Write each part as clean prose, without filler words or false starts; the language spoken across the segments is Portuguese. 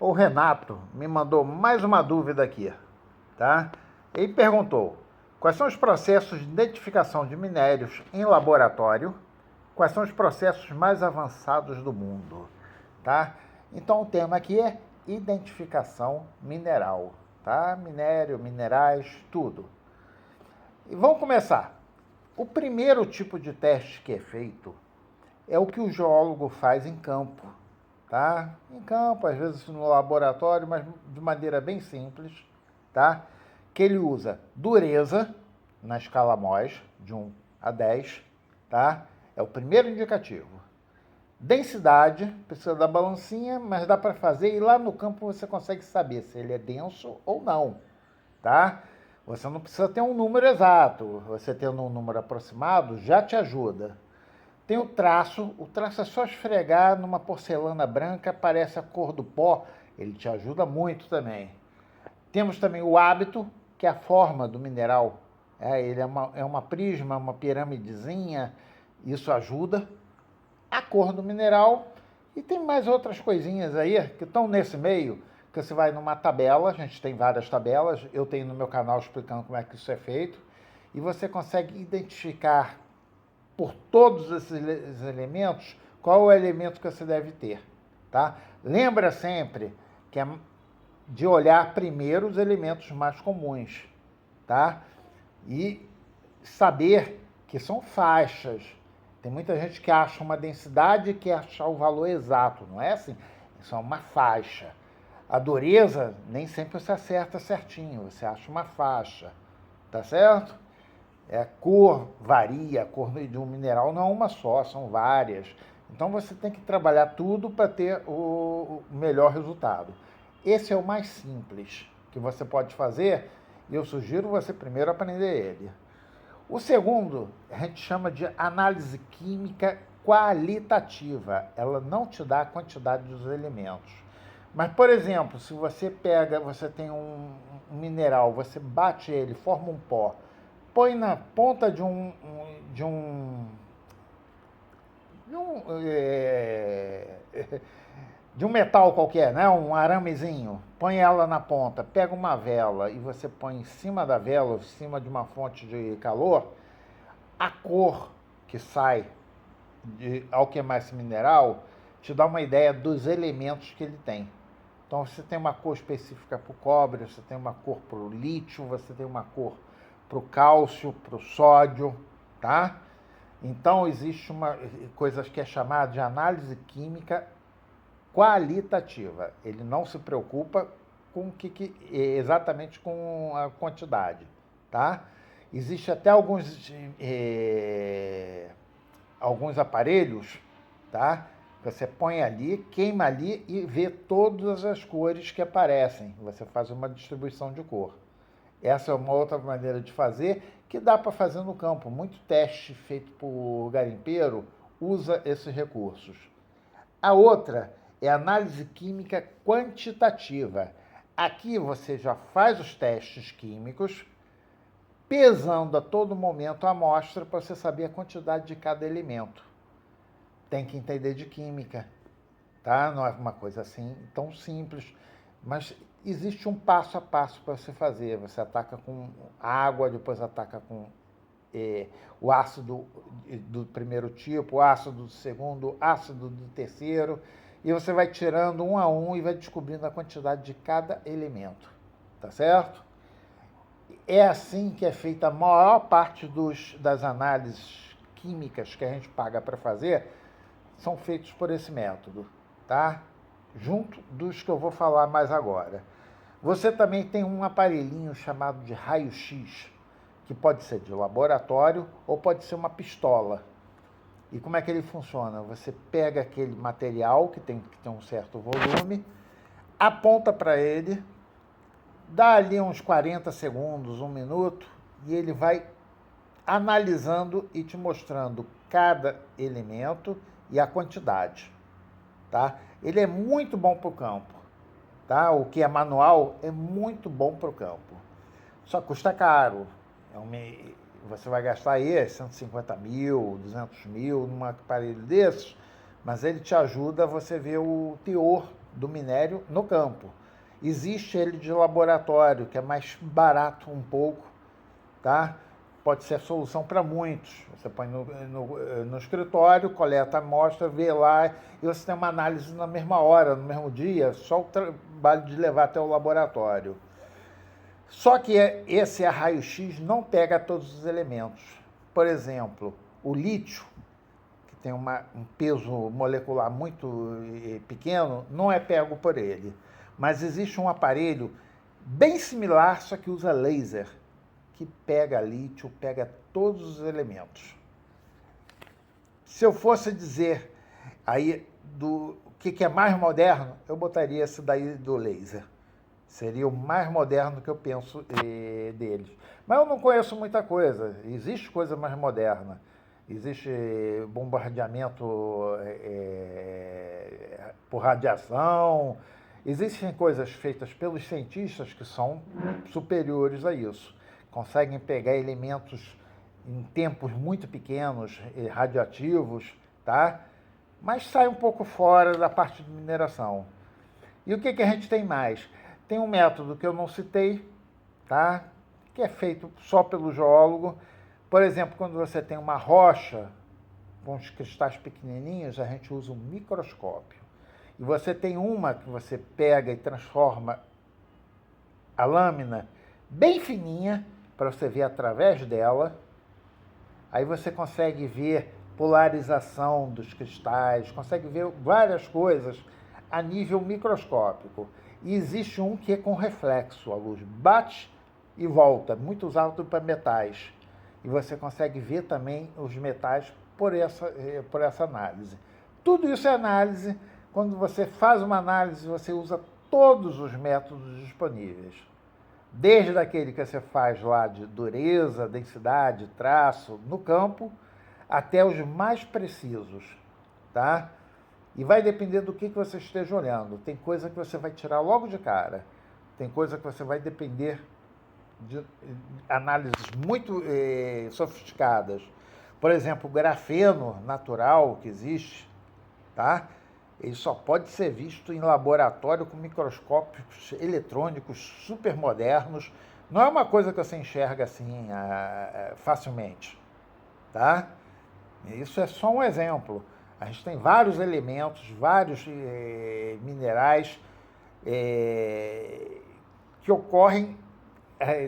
O Renato me mandou mais uma dúvida aqui, tá? Ele perguntou: quais são os processos de identificação de minérios em laboratório? Quais são os processos mais avançados do mundo, tá? Então o tema aqui é identificação mineral, tá? Minério, minerais, tudo. E vamos começar. O primeiro tipo de teste que é feito é o que o geólogo faz em campo, tá? Em campo, às vezes no laboratório, mas de maneira bem simples, tá? Que ele usa dureza na escala Mohs, de 1 a 10, tá? É o primeiro indicativo. Densidade, precisa da balancinha, mas dá para fazer e lá no campo você consegue saber se ele é denso ou não, tá? Você não precisa ter um número exato, você tendo um número aproximado já te ajuda. Tem o traço é só esfregar numa porcelana branca, aparece a cor do pó, ele te ajuda muito também. Temos também o hábito, que é a forma do mineral. Ele é uma prisma, uma piramidezinha, isso ajuda. A cor do mineral, e tem mais outras coisinhas aí que estão nesse meio, que você vai numa tabela, a gente tem várias tabelas, eu tenho no meu canal explicando como é que isso é feito, e você consegue identificar por todos esses elementos qual é o elemento que você deve ter, tá? Lembra sempre que é de olhar primeiro os elementos mais comuns, tá? E saber que são faixas. Tem muita gente que acha uma densidade e quer achar o valor exato, não é assim? Isso é uma faixa. A dureza nem sempre você acerta certinho, você acha uma faixa, tá certo? A cor varia, a cor de um mineral não é uma só, são várias. Então você tem que trabalhar tudo para ter o melhor resultado. Esse é o mais simples que você pode fazer e eu sugiro você primeiro aprender ele. O segundo, a gente chama de análise química qualitativa. Ela não te dá a quantidade dos elementos. Mas, por exemplo, se você pega, você tem um mineral, você bate ele, forma um pó, põe na ponta de um, de um, é, de um metal qualquer, né? Um aramezinho, põe ela na ponta, pega uma vela e você põe em cima da vela, em cima de uma fonte de calor, a cor que sai ao queimar esse mineral te dá uma ideia dos elementos que ele tem. Então você tem uma cor específica para o cobre, você tem uma cor para o lítio, você tem uma cor para o cálcio, para o sódio, tá? Então existe uma coisa que é chamada de análise química qualitativa. Ele não se preocupa com exatamente com a quantidade, tá? Existe até alguns aparelhos, tá? Você põe ali, queima ali e vê todas as cores que aparecem. Você faz uma distribuição de cor. Essa é uma outra maneira de fazer que dá para fazer no campo. Muito teste feito por garimpeiro usa esses recursos. A outra é análise química quantitativa. Aqui você já faz os testes químicos, pesando a todo momento a amostra para você saber a quantidade de cada elemento. Tem que entender de química, tá? Não é uma coisa assim tão simples, mas existe um passo a passo para você fazer. Você ataca com água, depois ataca com o ácido do primeiro tipo, o ácido do segundo, ácido do terceiro, e você vai tirando um a um e vai descobrindo a quantidade de cada elemento, tá certo? É assim que é feita a maior parte das análises químicas que a gente paga para fazer, são feitos por esse método, tá? Junto dos que eu vou falar mais agora. Você também tem um aparelhinho chamado de raio-x, que pode ser de laboratório ou pode ser uma pistola. E como é que ele funciona? Você pega aquele material que tem um certo volume, aponta para ele, dá ali uns 40 segundos, 1 minuto, e ele vai analisando e te mostrando cada elemento e a quantidade, tá? Ele é muito bom para o campo, tá? O que é manual é muito bom para o campo. Só custa caro. Você vai gastar aí 150 mil, 200 mil num aparelho desses, mas ele te ajuda a você ver o teor do minério no campo. Existe ele de laboratório, que é mais barato um pouco, tá? Pode ser a solução para muitos. Você põe no escritório, coleta a amostra, vê lá, e você tem uma análise na mesma hora, no mesmo dia, só o trabalho de levar até o laboratório. Só que esse raio-x não pega todos os elementos. Por exemplo, o lítio, que tem um peso molecular muito pequeno, não é pego por ele. Mas existe um aparelho bem similar, só que usa laser, que pega lítio, pega todos os elementos. Se eu fosse dizer aí do que é mais moderno, eu botaria esse daí do laser. Seria o mais moderno que eu penso deles. Mas eu não conheço muita coisa. Existe coisa mais moderna. Existe bombardeamento por radiação. Existem coisas feitas pelos cientistas que são superiores a isso. Conseguem pegar elementos em tempos muito pequenos, radioativos, tá? Mas sai um pouco fora da parte de mineração. E o que a gente tem mais? Tem um método que eu não citei, tá? Que é feito só pelo geólogo. Por exemplo, quando você tem uma rocha com os cristais pequenininhos, a gente usa um microscópio. E você tem uma que você pega e transforma a lâmina bem fininha, para você ver através dela. Aí você consegue ver polarização dos cristais, consegue ver várias coisas a nível microscópico. E existe um que é com reflexo, a luz bate e volta, muito usado para metais. E você consegue ver também os metais por essa análise. Tudo isso é análise. Quando você faz uma análise, você usa todos os métodos disponíveis. Desde aquele que você faz lá de dureza, densidade, traço, no campo, até os mais precisos, tá? E vai depender do que você esteja olhando. Tem coisa que você vai tirar logo de cara. Tem coisa que você vai depender de análises muito sofisticadas. Por exemplo, o grafeno natural que existe, tá? Ele só pode ser visto em laboratório com microscópios eletrônicos super modernos. Não é uma coisa que você enxerga assim facilmente, tá? Isso é só um exemplo. A gente tem vários elementos, vários minerais que ocorrem.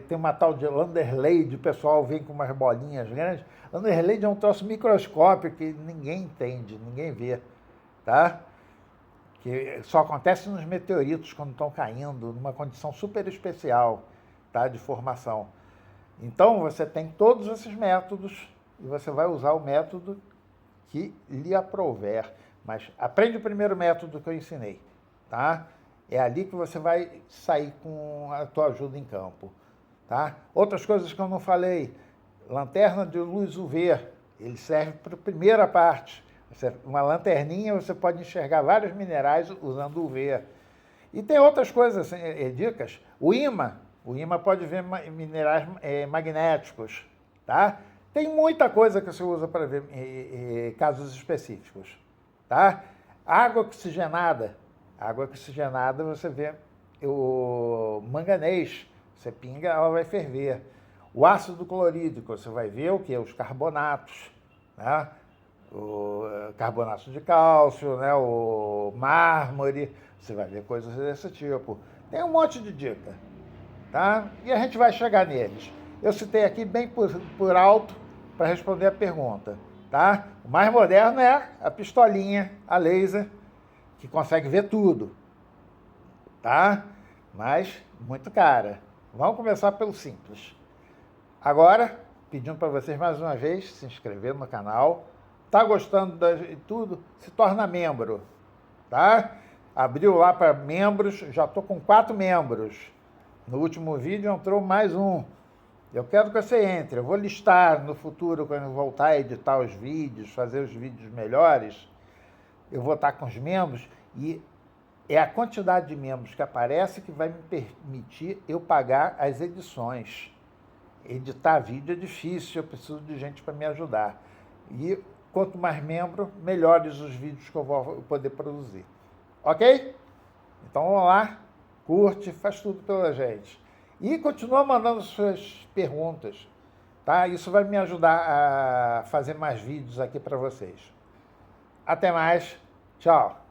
Tem uma tal de Landerlade, o pessoal vem com umas bolinhas grandes. Landerlade é um troço microscópico que ninguém entende, ninguém vê, tá? Que só acontece nos meteoritos quando estão caindo, numa condição super especial, tá? De formação. Então, você tem todos esses métodos e você vai usar o método que lhe aprouver. Mas aprende o primeiro método que eu ensinei, tá? É ali que você vai sair com a tua ajuda em campo, tá? Outras coisas que eu não falei, lanterna de luz UV, ele serve para a primeira parte. Uma lanterninha, você pode enxergar vários minerais usando UV. E tem outras coisas, dicas. O ímã pode ver minerais magnéticos, tá? Tem muita coisa que você usa para ver casos específicos, tá? Água oxigenada você vê o manganês, você pinga, ela vai ferver. O ácido clorídrico, você vai ver o que? Os carbonatos, né? O carbonato de cálcio, né? O mármore, você vai ver coisas desse tipo. Tem um monte de dica, tá? E a gente vai chegar neles. Eu citei aqui bem por alto para responder a pergunta, tá? O mais moderno é a pistolinha, a laser, que consegue ver tudo, tá? Mas muito cara. Vamos começar pelo simples. Agora, pedindo para vocês mais uma vez se inscrever no canal. Tá gostando de tudo? Se torna membro, tá? Abriu lá para membros, já estou com 4 membros. No último vídeo entrou mais um. Eu quero que você entre. Eu vou listar no futuro, quando eu voltar a editar os vídeos, fazer os vídeos melhores, eu vou estar com os membros e é a quantidade de membros que aparece que vai me permitir eu pagar as edições. Editar vídeo é difícil, eu preciso de gente para me ajudar. E quanto mais membro, melhores os vídeos que eu vou poder produzir. Ok? Então vamos lá, curte, faz tudo pela gente. E continua mandando suas perguntas, tá? Isso vai me ajudar a fazer mais vídeos aqui para vocês. Até mais, tchau!